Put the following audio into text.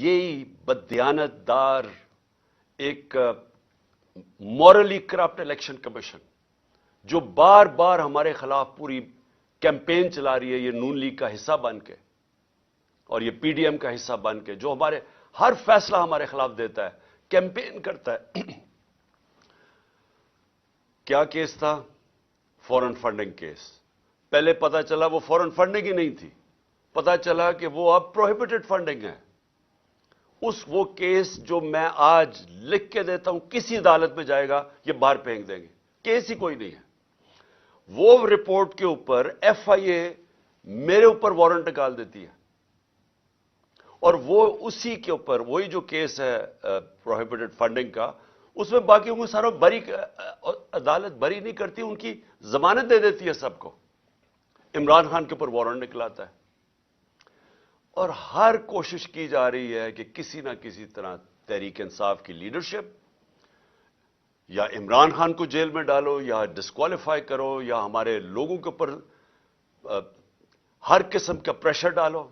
یہی بددیانتدار ایک morally corrupt election commission جو بار بار ہمارے خلاف پوری کیمپین چلا رہی ہے، یہ نون لیگ کا حصہ بن کے اور یہ پی ڈی ایم کا حصہ بن کے، جو ہمارے ہر فیصلہ ہمارے خلاف دیتا ہے، کیمپین کرتا ہے۔ کیا کیس تھا؟ فورن فنڈنگ کیس۔ پہلے پتا چلا وہ فورن فنڈنگ ہی نہیں تھی، پتا چلا کہ وہ اب پروہیبٹڈ فنڈنگ ہے۔ وہ کیس جو میں آج لکھ کے دیتا ہوں کسی عدالت میں جائے گا، یہ باہر پھینک دیں گے، کیس ہی کوئی نہیں ہے۔ وہ رپورٹ کے اوپر ایف آئی اے میرے اوپر وارنٹ نکال دیتی ہے، اور وہ اسی کے اوپر وہی جو کیس ہے پروہیبٹڈ فنڈنگ کا، اس میں باقیوں کو سارا بری، عدالت بری نہیں کرتی، ان کی ضمانت دے دیتی ہے سب کو۔ عمران خان کے اوپر وارنٹ نکلاتا ہے، اور ہر کوشش کی جا رہی ہے کہ کسی نہ کسی طرح تحریک انصاف کی لیڈرشپ یا عمران خان کو جیل میں ڈالو، یا ڈسکوالیفائی کرو، یا ہمارے لوگوں کے اوپر ہر قسم کا پریشر ڈالو۔